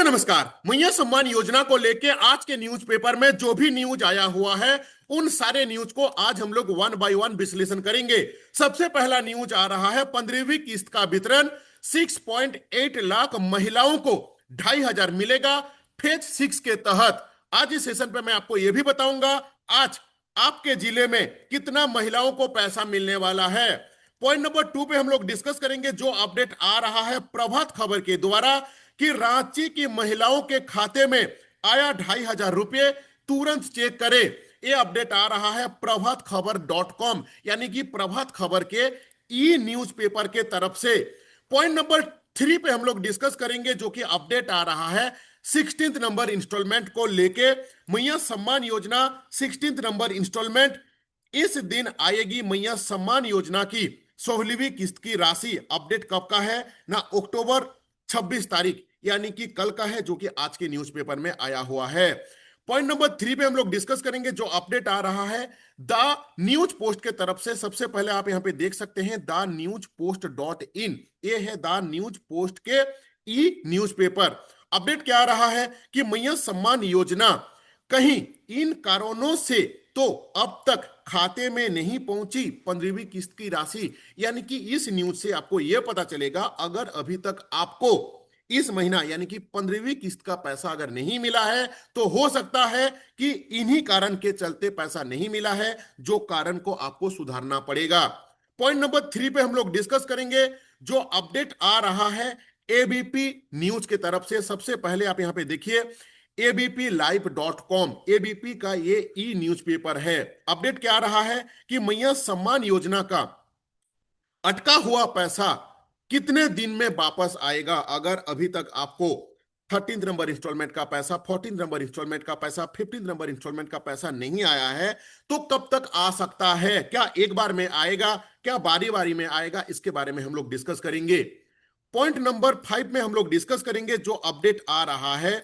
नमस्कार। मैया सम्मान योजना को लेके आज के न्यूज़पेपर में जो भी न्यूज आया हुआ है उन सारे न्यूज को आज हम लोग वन बाय वन विश्लेषण करेंगे। सबसे पहला न्यूज आ रहा है 15वीं किस्त का वितरण 6.8 लाख महिलाओं को 2,500 मिलेगा फेज 6 के तहत। आज इस सेशन पे मैं आपको यह भी बताऊंगा आज आपके जिले में कितना महिलाओं को पैसा मिलने वाला है। पॉइंट नंबर 2 पे हम लोग डिस्कस करेंगे जो अपडेट आ रहा है प्रभात खबर के द्वारा कि रांची की महिलाओं के खाते में आया 2,500 रुपए, तुरंत चेक करें। ये अपडेट आ रहा है प्रभात खबर .com यानी कि प्रभात खबर के ई न्यूज़पेपर के तरफ से। पॉइंट नंबर 3 पे हम लोग डिस्कस करेंगे जो कि अपडेट आ रहा है 16th नंबर इंस्टॉलमेंट को लेके। मैया Samman Yojana 16th number instalment इस दिन आएगी। मैया सम्मान योजना की 16वीं किस्त की राशि अपडेट कब का है ना, अक्टूबर 26 तारीख यानी कि कल का है, जो कि आज के न्यूज़पेपर में आया हुआ है। पॉइंट नंबर 3 पे हम लोग डिस्कस करेंगे जो अपडेट आ रहा है द न्यूज पोस्ट के तरफ से। सबसे पहले आप यहां पे देख सकते हैं द न्यूज पोस्ट .in, ये है द न्यूज पोस्ट के ई न्यूज़पेपर। अपडेट क्या आ रहा है कि मैया सम्मान योजना कहीं इन कारणों से तो अब तक खाते में नहीं पहुंची 15वीं किस्त की राशि। यानी कि इस न्यूज से आपको यह पता चलेगा अगर अभी तक आपको इस महीना यानी कि 15वीं किस्त का पैसा अगर नहीं मिला है तो हो सकता है कि इन्हीं कारण के चलते पैसा नहीं मिला है, जो कारण को आपको सुधारना पड़ेगा। पॉइंट नंबर 3 पे हम लोग डिस्कस करेंगे जो अपडेट आ रहा है एबीपी न्यूज के तरफ से। सबसे पहले आप यहां पे देखिए abplive.com, एबीपी का ये ई न्यूज़पेपर है। अपडेट क्या आ रहा है कि मैया सम्मान योजना का अटका हुआ पैसा कितने दिन में वापस आएगा। अगर अभी तक आपको 13th नंबर इंस्टॉलमेंट का पैसा, 14th नंबर इंस्टॉलमेंट का पैसा, 15th नंबर इंस्टॉलमेंट का पैसा नहीं आया है तो कब तक आ सकता है, क्या एक बार में आएगा, क्या बारी बारी में आएगा, इसके बारे में हम लोग डिस्कस करेंगे। पॉइंट नंबर 5 में हम लोग डिस्कस करेंगे जो अपडेट आ रहा है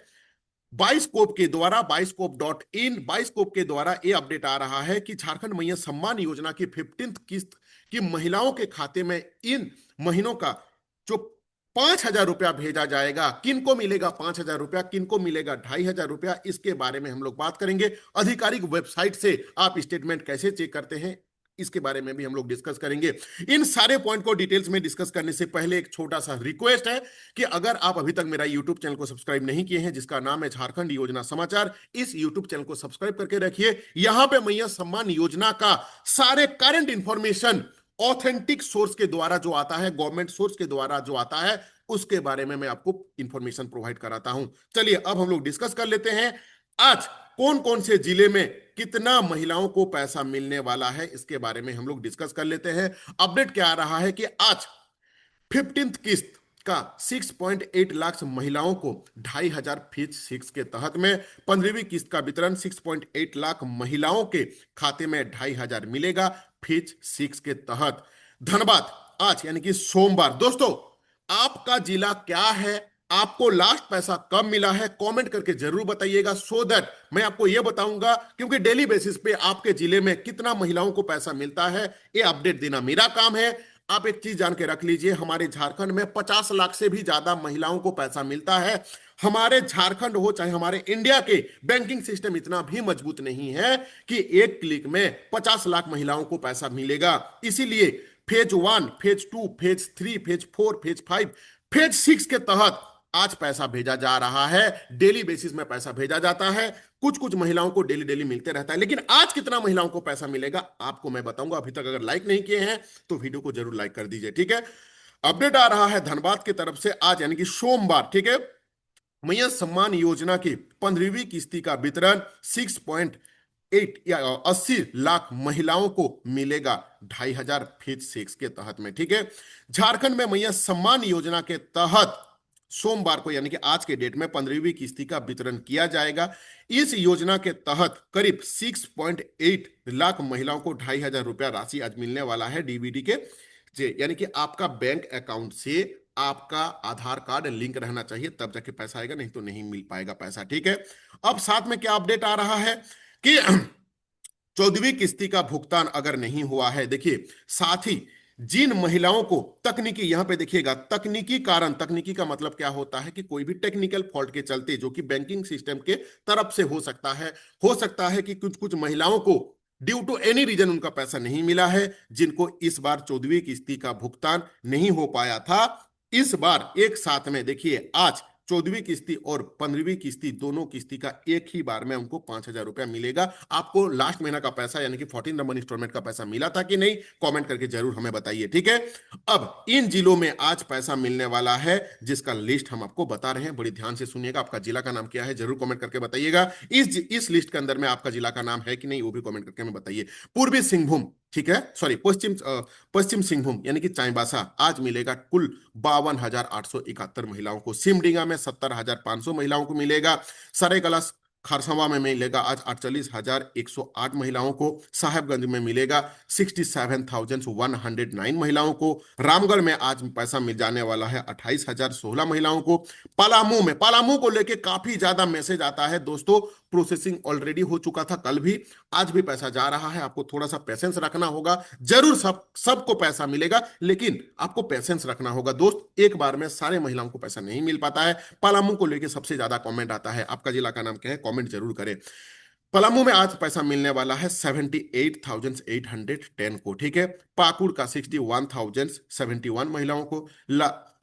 बाइस्कोप के द्वारा, बाइस्कोप के द्वारा ये अपडेट आ रहा है कि झारखंड मैया सम्मान योजना की 15th किस्त की महिलाओं के खाते में इन महीनों का जो 5,000 रुपया भेजा जाएगा। किनको मिलेगा 5,000 रुपया, किनको मिलेगा 2,500 रुपया, इसके बारे में हम लोग बात करेंगे। आधिकारिक वेबसाइट से आप स्टेटमेंट कैसे चेक करते हैं इसके बारे में भी हम लोग डिस्कस करेंगे। इन सारे पॉइंट को डिटेल्स में डिस्कस करने से पहले एक छोटा सा रिक्वेस्ट है कि अगर आप अभी तक मेरा यूट्यूब चैनल को सब्सक्राइब नहीं किए हैं जिसका नाम है झारखंड योजना समाचार, इस यूट्यूब चैनल को सब्सक्राइब करके रखिए। यहां पे मैया सम्मान योजना का सारे करंट इंफॉर्मेशन ऑथेंटिक सोर्स के द्वारा जो आता है, गवर्नमेंट सोर्स के द्वारा जो आता है, उसके बारे में मैं आपको इंफॉर्मेशन प्रोवाइड कराता हूं। चलिए अब हम लोग डिस्कस कर लेते हैं आज कौन कौन से जिले में कितना महिलाओं को पैसा मिलने वाला है, इसके बारे में हम लोग डिस्कस कर लेते हैं। अपडेट क्या आ रहा है कि आज 15th किस्त का 6.8 लाख महिलाओं को 2,500 फेज 6 के तहत में 15वीं किस्त का वितरण 6.8 लाख महिलाओं के खाते में 2,500 मिलेगा फेज 6 के तहत। धन्यवाद। आज यानी कि सोमवार। दोस्तों आपका जिला क्या है, आपको लास्ट पैसा कब मिला है, कमेंट करके जरूर बताइएगा सो दैट मैं आपको यह बताऊंगा, क्योंकि डेली बेसिस पे आपके जिले में कितना महिलाओं को पैसा मिलता है ये अपडेट देना मेरा काम है। आप एक चीज जान के रख लीजिए, हमारे झारखंड में 50 लाख से भी ज्यादा महिलाओं को पैसा मिलता है। हमारे झारखंड हो चाहे हमारे इंडिया के बैंकिंग सिस्टम इतना भी मजबूत नहीं है कि एक क्लिक में 50 लाख महिलाओं को पैसा मिलेगा। इसीलिए phase 1, phase 2, phase 3, phase 4, phase 5, phase 6 के तहत आज पैसा भेजा जा रहा है। डेली बेसिस में पैसा भेजा जाता है, कुछ कुछ महिलाओं को डेली डेली मिलते रहता है, लेकिन आज कितना महिलाओं को पैसा मिलेगा आपको मैं बताऊंगा। अभी तक अगर लाइक नहीं किए हैं तो वीडियो को जरूर लाइक कर दीजिए, ठीक है। अपडेट आ रहा है धनबाद की तरफ से आज यानी कि सोमवार, ठीक है। मैया सम्मान योजना की 15वीं किस्ती का वितरण 6.8 या 80 लाख महिलाओं को मिलेगा 2,500 फेज 6 के तहत में, ठीक है। झारखंड में मैया सम्मान योजना के तहत सोमवार को यानी कि आज के डेट में 15वीं किस्ती का वितरण किया जाएगा। इस योजना के तहत करीब 6.8 लाख महिलाओं को 2,500 रुपया राशि आज मिलने वाला है डीबीटी के जे, यानी कि आपका बैंक अकाउंट से आपका आधार कार्ड लिंक रहना चाहिए तब जाके पैसा आएगा, नहीं तो नहीं मिल पाएगा पैसा, ठीक है। अब साथ में क्या अपडेट आ रहा है कि 14वीं किस्ती का भुगतान अगर नहीं हुआ है, देखिए साथ ही जिन महिलाओं को तकनीकी, यहां पे देखिएगा तकनीकी कारण, तकनीकी का मतलब क्या होता है कि कोई भी टेक्निकल फॉल्ट के चलते, जो कि बैंकिंग सिस्टम के तरफ से हो सकता है कि कुछ कुछ महिलाओं को ड्यू टू एनी रीजन उनका पैसा नहीं मिला है, जिनको इस बार 14वीं किस्ती का भुगतान नहीं हो पाया था। इस बार एक साथ में देखिए, आज 14वीं किस्ती और 15वीं किस्ती, दोनों किस्ती का एक ही बार में उनको 5,000 रुपया मिलेगा। आपको लास्ट महीना का पैसा यानी कि 14 नंबर इंस्टॉलमेंट का पैसा मिला था कि नहीं, कमेंट करके जरूर हमें बताइए, ठीक है। अब इन जिलों में आज पैसा मिलने वाला है, जिसका लिस्ट हम आपको बता रहे हैं, बड़ी ध्यान से सुनिएगा। आपका जिला का नाम क्या है जरूर कमेंट करके बताइएगा। इस लिस्ट के अंदर में आपका जिला का नाम है कि नहीं, वो भी कमेंट करके हमें बताइए। पूर्वी सिंहभूम, ठीक है, सॉरी, पश्चिम सिंहभूम यानी कि चाईबासा, आज मिलेगा कुल 52,871 महिलाओं को। सिमडेगा में 70,500 महिलाओं को मिलेगा। सरेकला खरसवा में मिलेगा आज 48,108 महिलाओं को। साहेबगंज में मिलेगा 67,109 महिलाओं को। रामगढ़ में आज पैसा मिल जाने वाला है 28,016 महिलाओं को। पलामू को लेके काफी ज्यादा मैसेज आता है दोस्तों, प्रोसेसिंग ऑलरेडी हो चुका था कल भी, आज भी पैसा जा रहा है। आपको थोड़ा सा पेशेंस रखना होगा, जरूर सबको पैसा मिलेगा, लेकिन आपको पेशेंस रखना होगा दोस्त, एक बार में सारे महिलाओं को पैसा नहीं मिल पाता है। पलामू को लेके सबसे ज्यादा कमेंट आता है, आपका जिला का नाम क्या है, कमेंट जरूर करें। पलामू में आज पैसा मिलने वाला है 78,810 को, ठीक है। पाकुड़ का 61,071 महिलाओं को।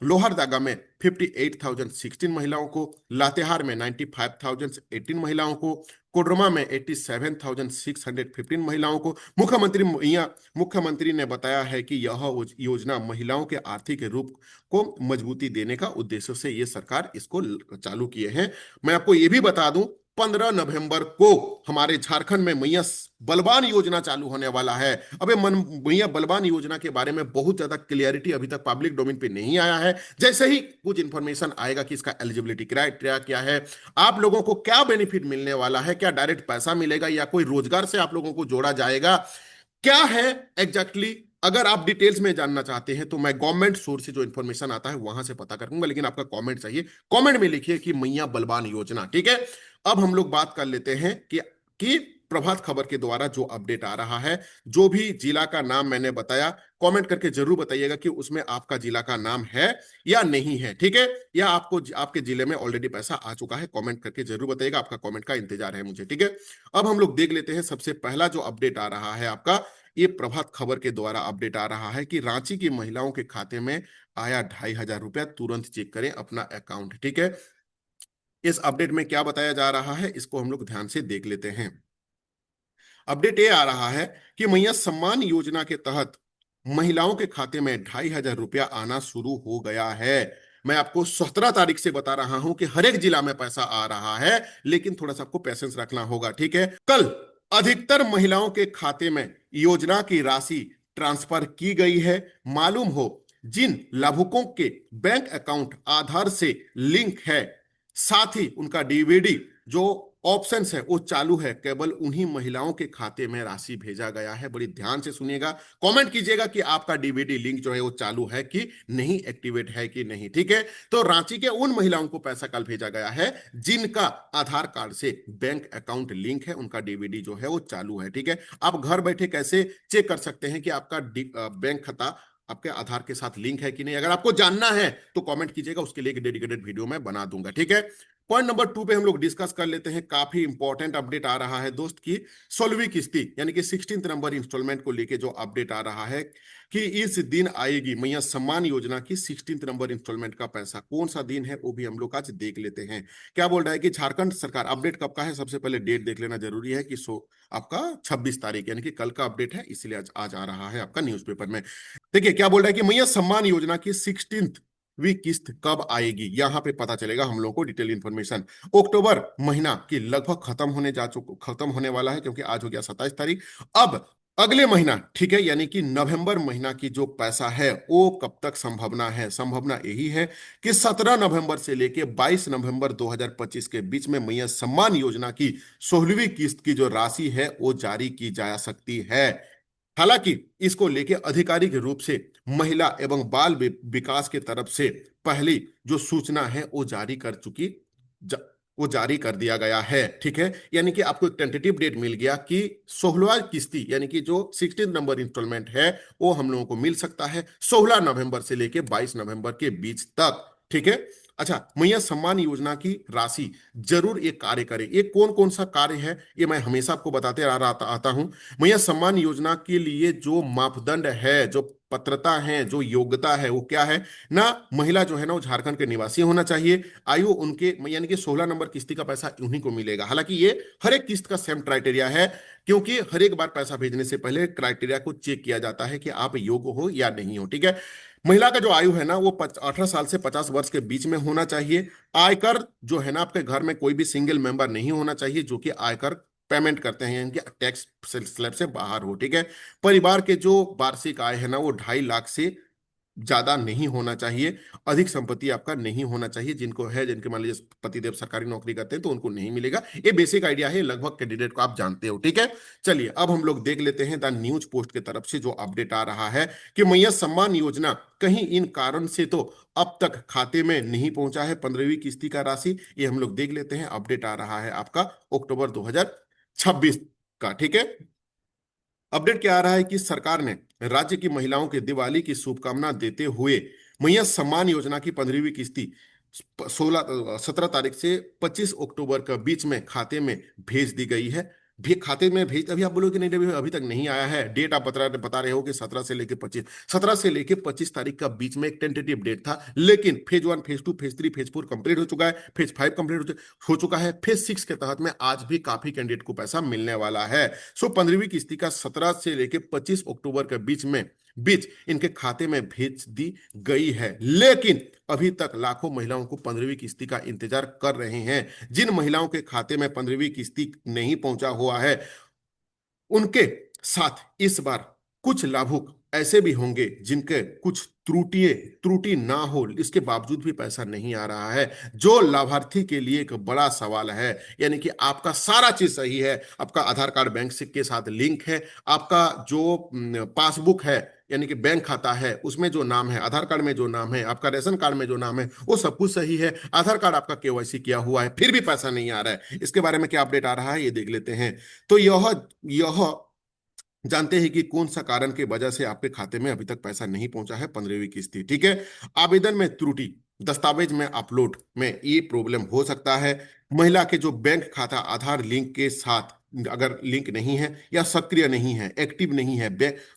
लोहरदगा में 58,016 महिलाओं को। लातेहार में 95,018 महिलाओं को। कोडरमा में 87,615 महिलाओं को। मुख्यमंत्री ने बताया है कि यह योजना महिलाओं के आर्थिक रूप को मजबूती देने का उद्देश्य से ये सरकार इसको चालू किए हैं। मैं आपको ये भी बता दूं, 15 नवंबर को हमारे झारखंड में मैया बलवान योजना चालू होने वाला है। अबे मैया बलवान योजना के बारे में बहुत ज्यादा क्लियरिटी अभी तक पब्लिक डोमेन पे नहीं आया है। जैसे ही कुछ इंफॉर्मेशन आएगा कि इसका एलिजिबिलिटी क्राइटेरिया क्या है, आप लोगों को क्या बेनिफिट मिलने वाला है, क्या डायरेक्ट पैसा मिलेगा या कोई रोजगार से आप लोगों को जोड़ा जाएगा, क्या है एग्जैक्टली अगर आप डिटेल्स में जानना चाहते हैं तो मैं गवर्नमेंट सोर्स से जो इन्फॉर्मेशन आता है वहां से पता करूंगा, लेकिन आपका कमेंट चाहिए। कमेंट में लिखिए कि मैया बलवान योजना, ठीक है। अब हम लोग बात कर लेते हैं कि प्रभात खबर के द्वारा जो अपडेट आ रहा है, जो भी जिला का नाम मैंने बताया, कमेंट करके जरूर बताइएगा कि उसमें आपका जिला का नाम है या नहीं है, ठीक है, या आपको आपके जिले में ऑलरेडी पैसा आ चुका है, कमेंट करके जरूर बताइएगा। आपका कमेंट का इंतजार है मुझे, ठीक है। अब हम लोग देख लेते हैं सबसे पहला जो अपडेट आ रहा है आपका, ये प्रभात खबर के द्वारा अपडेट आ रहा है कि रांची की महिलाओं के खाते में आया 2,500 रुपया, तुरंत चेक करें अपना अकाउंट, ठीक है। इस अपडेट में क्या बताया जा रहा है, इसको हम लोग ध्यान से देख लेते हैं। अपडेट ये आ रहा है कि मैया सम्मान योजना के तहत महिलाओं के खाते में 2,500 रुपया आना शुरू हो गया है। मैं आपको 17 तारीख से बता रहा हूं कि हर एक जिला में पैसा आ रहा है, लेकिन थोड़ा सा आपको पेशेंस रखना होगा, ठीक है। कल अधिकतर महिलाओं के खाते में योजना की राशि ट्रांसफर की गई है। मालूम हो, जिन लाभुकों के बैंक अकाउंट आधार से लिंक है, साथ ही उनका डीवीडी जो ऑप्शन है वो चालू है, केवल उन्हीं महिलाओं के खाते में राशि भेजा गया है। बड़ी ध्यान से सुनिएगा, कमेंट कीजिएगा कि आपका डीवीडी लिंक जो है वो चालू है कि नहीं, एक्टिवेट है कि नहीं, ठीक है। तो रांची के उन महिलाओं को पैसा कल भेजा गया है जिनका आधार कार्ड से बैंक अकाउंट लिंक है, उनका डीवीडी जो है वो चालू है, ठीक है। आप घर बैठे कैसे चेक कर सकते हैं कि आपका बैंक खाता आपके आधार के साथ लिंक है कि नहीं, अगर आपको जानना है तो कमेंट कीजिएगा, उसके लिए एक डेडिकेटेड वीडियो मैं बना दूंगा, ठीक है। पॉइंट नंबर 2 पे हम लोग डिस्कस कर लेते हैं। काफी इंपॉर्टेंट अपडेट आ रहा है दोस्त की 16वीं किस्ती यानी कि 16th नंबर इंस्टॉलमेंट को लेके जो अपडेट आ रहा है कि इस दिन आएगी मैया सम्मान योजना की 16th नंबर इंस्टॉलमेंट का पैसा। कौन सा दिन है वो भी हम लोग आज देख लेते हैं। क्या बोल रहा है कि झारखंड सरकार, अपडेट कब का है, सबसे पहले डेट देख लेना जरूरी है कि आपका 26 तारीख यानी कि कल का अपडेट है, इसलिए आज आ रहा है आपका न्यूज़पेपर में। देखिए क्या बोल रहा है कि मैया सम्मान योजना की 16th वी किस्त कब आएगी, यहां पे पता चलेगा हम लोग को डिटेल इंफॉर्मेशन। अक्टूबर महीना की लगभग खत्म होने वाला है, क्योंकि आज हो गया 27 तारीख। अब अगले महीना, ठीक है, यानी कि नवंबर महीना की जो पैसा है वो कब तक संभावना है, संभावना यही है कि 17 नवंबर से लेके 22 नवंबर 2025 के बीच में मैया सम्मान योजना की 16वीं किस्त की जो राशि है वो जारी की जा सकती है। हालांकि इसको लेके आधिकारिक रूप से महिला एवं बाल विकास के तरफ से पहली जो सूचना है वो जारी कर चुकी वो जारी कर दिया गया है। ठीक है, यानी कि आपको एक टेंटेटिव डेट मिल गया कि 16वां किस्ती यानी कि जो 16 नंबर इंस्टॉलमेंट है वो हम लोगों को मिल सकता है 16 नवंबर से लेके 22 नवंबर के बीच तक। ठीक है। अच्छा, मैया सम्मान योजना की राशि जरूर एक कार्य करे। ये कौन कौन सा कार्य है ये मैं हमेशा आपको बताते आ रहा आता हूं। मैया सम्मान योजना के लिए जो मापदंड है, जो पात्रता है, जो योग्यता है, वो क्या है ना। महिला जो है ना वो झारखंड के निवासी होना चाहिए। आयु उनके यानी कि 16 नंबर किस्ती का पैसा उन्हीं को मिलेगा। हालांकि ये हर एक किस्त का सेम क्राइटेरिया है, क्योंकि हर एक बार पैसा भेजने से पहले क्राइटेरिया को चेक किया जाता है कि आप योग्य हो या नहीं हो। ठीक है। महिला का जो आयु है ना वो 18 साल से 50 वर्ष के बीच में होना चाहिए। आयकर जो है ना आपके घर में कोई भी सिंगल मेंबर नहीं होना चाहिए जो कि आयकर पेमेंट करते हैं, इनके टैक्स स्लैब से बाहर हो। ठीक है। परिवार के जो वार्षिक आय है ना वो 2.5 लाख से ज्यादा नहीं होना चाहिए। अधिक संपत्ति आपका नहीं होना चाहिए। जिनको है, जिनके मान लीजिए पतिदेव सरकारी नौकरी करते हैं तो उनको नहीं मिलेगा। ये बेसिक आइडिया है, लगभग कैंडिडेट को आप जानते हो। ठीक है। चलिए अब हम लोग देख लेते हैं द न्यूज पोस्ट की तरफ से जो अपडेट आ रहा है कि मैया सम्मान योजना कहीं इन कारण से तो अब तक खाते में नहीं पहुंचा है 15वीं किस्ती का राशि। ये हम लोग देख लेते हैं। अपडेट आ रहा है आपका अक्टूबर 2026 का। ठीक है। अपडेट क्या आ रहा है कि सरकार ने राज्य की महिलाओं के दिवाली की शुभकामना देते हुए मैया सम्मान योजना की 15वीं किस्ती 17 तारीख से 25 अक्टूबर के बीच में खाते में भेज दी गई है। भी खाते में भेज, अभी आप बोलोगे नहीं अभी अभी तक नहीं आया है। डेट आप बता रहे हो कि 17 से लेके 25, 17 से लेके 25 तारीख का बीच में एक टेंटेटिव डेट था। लेकिन phase 1, phase 2, phase 3, phase 4 complete हो चुका है। फेज 5 कंप्लीट हो चुका है। फेज 6 के तहत में आज भी काफी कैंडिडेट को पैसा मिलने वाला है। सो 15वीं किस्ती का 17 से लेके 25 अक्टूबर के बीच इनके खाते में भेज दी गई है। लेकिन अभी तक लाखों महिलाओं को 15वीं किस्ती का इंतजार कर रहे हैं। जिन महिलाओं के खाते में 15वीं किस्ती नहीं पहुंचा हुआ है उनके साथ इस बार कुछ लाभुक ऐसे भी होंगे जिनके कुछ त्रुटि ना हो, इसके बावजूद भी पैसा नहीं आ रहा है, जो लाभार्थी के लिए एक बड़ा सवाल है। यानी कि आपका सारा चीज सही है, आपका आधार कार्ड बैंक से के साथ लिंक है, आपका जो पासबुक है यानी कि बैंक खाता है उसमें जो नाम है, आधार कार्ड में जो नाम है, आपका रेशन कार्ड में जो नाम है वो सब कुछ सही है, आधार कार्ड आपका केवाईसी किया हुआ है, फिर भी पैसा नहीं आ रहा है। इसके बारे में क्या अपडेट आ रहा है ये देख लेते हैं। तो यह जानते हैं कि कौन सा कारण की वजह से आपके खाते में अभी तक पैसा नहीं पहुंचा है 15वीं किस्ती। ठीक है। आवेदन में त्रुटि, दस्तावेज में अपलोड में ये प्रॉब्लम हो सकता है। महिला के जो बैंक खाता आधार लिंक के साथ अगर लिंक नहीं है या सक्रिय नहीं है, एक्टिव नहीं है,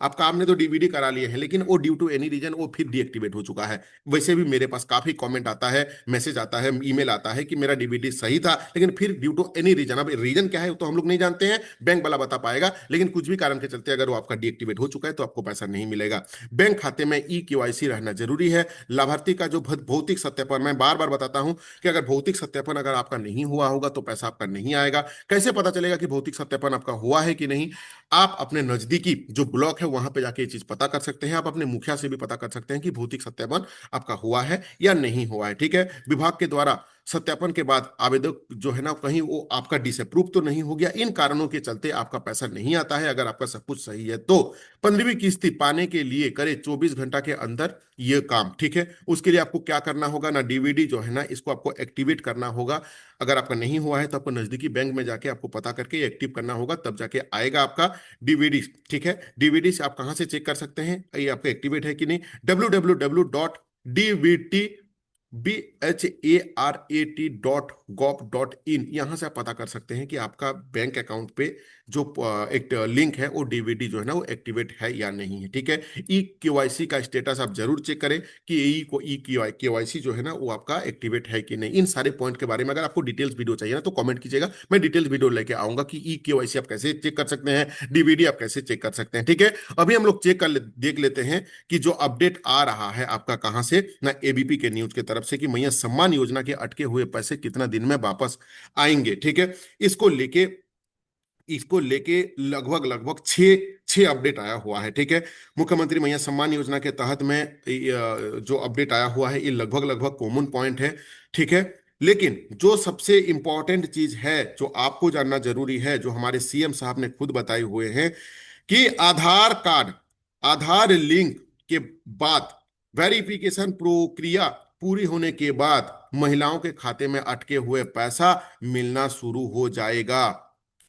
आपका आपने तो डीवीडी करा लिए हैं लेकिन वो ड्यू टू एनी रीजन वो फिर डीएक्टिवेट हो चुका है। वैसे भी मेरे पास काफी कमेंट आता है, मैसेज आता है, ईमेल आता है कि मेरा डीवीडी सही था लेकिन फिर ड्यू टू एनी रीजन, अब रीजन क्या है वो तो हम लोग नहीं जानते हैं, बैंक वाला बता पाएगा, लेकिन कुछ भी कारण के चलते अगर वो आपका डीएक्टिवेट हो चुका है तो आपको पैसा नहीं मिलेगा। बैंक खाते में ई केवाईसी रहना जरूरी है। लाभार्थी का जो भौतिक सत्यापन, मैं बार बार बताता हूं कि अगर भौतिक सत्यापन अगर आपका नहीं हुआ होगा तो पैसा आपका नहीं आएगा। कैसे पता चलेगा कि भौतिक सत्यापन आपका हुआ है कि नहीं? आप अपने नजदीकी जो ब्लॉक है वहां पे जाके ये चीज पता कर सकते हैं। आप अपने मुखिया से भी पता कर सकते हैं कि भौतिक सत्यापन आपका हुआ है या नहीं हुआ है। ठीक है। विभाग के द्वारा सत्यापन के बाद आवेदक जो है ना कहीं वो आपका डिसअप्रूव तो नहीं हो गया, इन कारणों के चलते आपका पैसा नहीं आता है। अगर आपका सब कुछ सही है तो 15वीं किस्ती पाने के लिए करे 24 घंटा के अंदर ये काम। ठीक है। उसके लिए आपको क्या करना होगा ना, डीवीडी जो है ना इसको आपको एक्टिवेट करना होगा। अगर आपका नहीं हुआ है तो आपको नजदीकी बैंक में जाके आपको पता करके एक्टिव करना होगा, तब जाके आएगा आपका डीवीडी। ठीक है। डीवीडी से आप कहां से चेक कर सकते हैं ये आपका एक्टिवेट है कि नहीं? www.dvt.gov.in, यहां से आप पता कर सकते हैं कि आपका बैंक अकाउंट पे जो एक लिंक है वो डीवीडी जो है ना वो एक्टिवेट है या नहीं है। ठीक है। ई केवाईसी का स्टेटस आप जरूर चेक करें कि ई केवाईसी जो है ना वो आपका एक्टिवेट है कि नहीं। इन सारे पॉइंट के बारे में अगर आपको डिटेल्स वीडियो चाहिए ना तो कमेंट कीजिएगा, मैं डिटेल्स वीडियो लेके आऊंगा कि ई केवाईसी आप कैसे चेक कर सकते हैं, डीवीडी आप कैसे चेक कर सकते हैं। ठीक है। अभी हम लोग देख लेते हैं कि जो अपडेट आ रहा है आपका कहां से ना, एबीपी के न्यूज की तरफ से कि मैया सम्मान योजना के अटके हुए पैसे कितना दिन में वापस आएंगे। ठीक है। इसको लेके इसको लेके लगभग लगभग छह छह अपडेट आया हुआ है। ठीक है। मुख्यमंत्री मैया सम्मान योजना के तहत में जो अपडेट आया हुआ है ये लगभग लगभग कॉमन पॉइंट है। ठीक है। लेकिन जो सबसे इंपॉर्टेंट चीज है जो आपको जानना जरूरी है, जो हमारे सीएम साहब ने खुद बताए हुए हैं कि आधार कार्ड, आधार लिंक के बाद वेरिफिकेशन प्रक्रिया पूरी होने के बाद महिलाओं के खाते में अटके हुए पैसा मिलना शुरू हो जाएगा।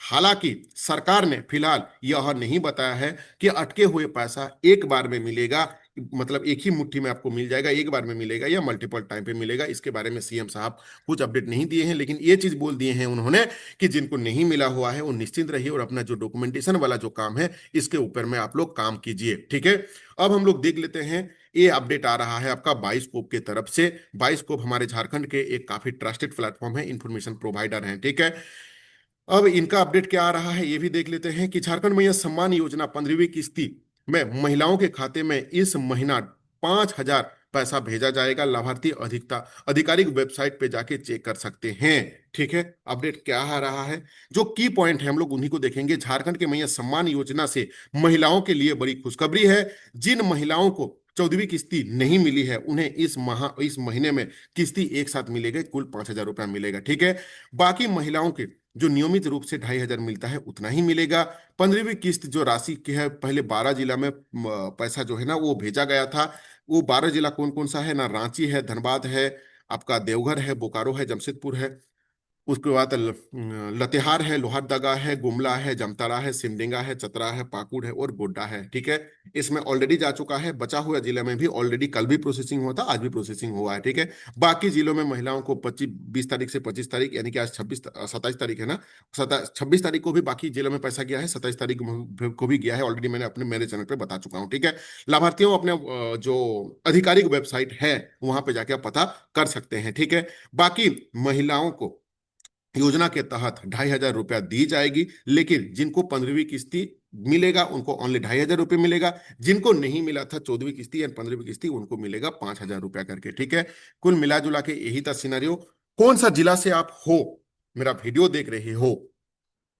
हालांकि सरकार ने फिलहाल यह नहीं बताया है कि अटके हुए पैसा एक बार में मिलेगा, मतलब एक ही मुट्ठी में आपको मिल जाएगा, एक बार में मिलेगा या मल्टीपल टाइम पे मिलेगा। इसके बारे में सीएम साहब कुछ अपडेट नहीं दिए हैं, लेकिन ये चीज बोल दिए हैं उन्होंने कि जिनको नहीं मिला हुआ है वो निश्चिंत रहिए और अपना जो डॉक्यूमेंटेशन वाला जो काम है इसके ऊपर में आप लोग काम कीजिए। ठीक है, अब हम लोग देख लेते हैं। ये अपडेट आ रहा है आपका बाइस्कोप की तरफ से। बाइस्कोप हमारे झारखंड के एक काफी ट्रस्टेड प्लेटफॉर्म है, इंफॉर्मेशन प्रोवाइडर है। ठीक है, अब इनका अपडेट क्या आ रहा है ये भी देख लेते हैं कि झारखंड मैया सम्मान योजना 15वीं किस्ती में महिलाओं के खाते में इस महीना 5,000 पैसा भेजा जाएगा। लाभार्थी आधिकारिक वेबसाइट पे जाके चेक कर सकते हैं। ठीक है, अपडेट क्या आ रहा है, जो की पॉइंट है हम लोग उन्हीं को देखेंगे। झारखंड के मैया सम्मान योजना से महिलाओं के लिए बड़ी खुशखबरी है। जिन महिलाओं को 14वीं किस्ती नहीं मिली है उन्हें इस महीने में किस्ती एक साथ मिलेगा, कुल 5,000 रुपया मिलेगा। ठीक है, बाकी महिलाओं के जो नियमित रूप से 2,500 मिलता है उतना ही मिलेगा। 15वीं किस्त जो राशि की है, पहले 12 जिला में पैसा जो है ना वो भेजा गया था। वो 12 जिला कौन कौन सा है ना, रांची है, धनबाद है, आपका देवघर है, बोकारो है, जमशेदपुर है, उसके बाद लतेहार है, लोहरदगा है, गुमला है, जामताड़ा है, सिमडेगा है, चतरा है, पाकुड़ है और गोड्डा है। ठीक है, इसमें ऑलरेडी जा चुका है। बचा हुआ जिले में भी ऑलरेडी कल भी प्रोसेसिंग हुआ था, आज भी प्रोसेसिंग हुआ है। ठीक है, बाकी जिलों में महिलाओं को 20 तारीख से 25 तारीख, यानी कि आज 27 तारीख है ना, 26 तारीख को भी बाकी जिलों में पैसा गया है, 27 तारीख को भी गया है, ऑलरेडी मैंने अपने मेरे चैनल पर बता चुका हूँ। ठीक है, लाभार्थियों अपने जो आधिकारिक वेबसाइट है वहां पे जाके आप पता कर सकते हैं। ठीक है, बाकी महिलाओं को योजना के तहत 2,500 रुपया दी जाएगी, लेकिन जिनको 15वीं किस्ती मिलेगा उनको ओनली 2,500 रुपये मिलेगा। जिनको नहीं मिला था 14वीं किस्ती या 15वीं किस्ती उनको मिलेगा 5,000 रुपया करके। ठीक है, कुल मिला जुला के यही था सिनेरियो। कौन सा जिला से आप हो, मेरा वीडियो देख रहे हो,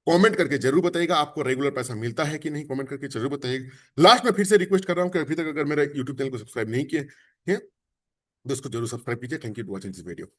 कमेंट करके जरूर बताइएगा। आपको रेगुलर पैसा मिलता है कि नहीं, कमेंट करके जरूर बताइएगा। लास्ट में फिर से रिक्वेस्ट कर रहा हूं कि अभी तक अगर मेरा यूट्यूब चैनल को सब्सक्राइब नहीं किए हैं, दोस्तों जरूर सब्सक्राइब कीजिए। Thank you for watching this video.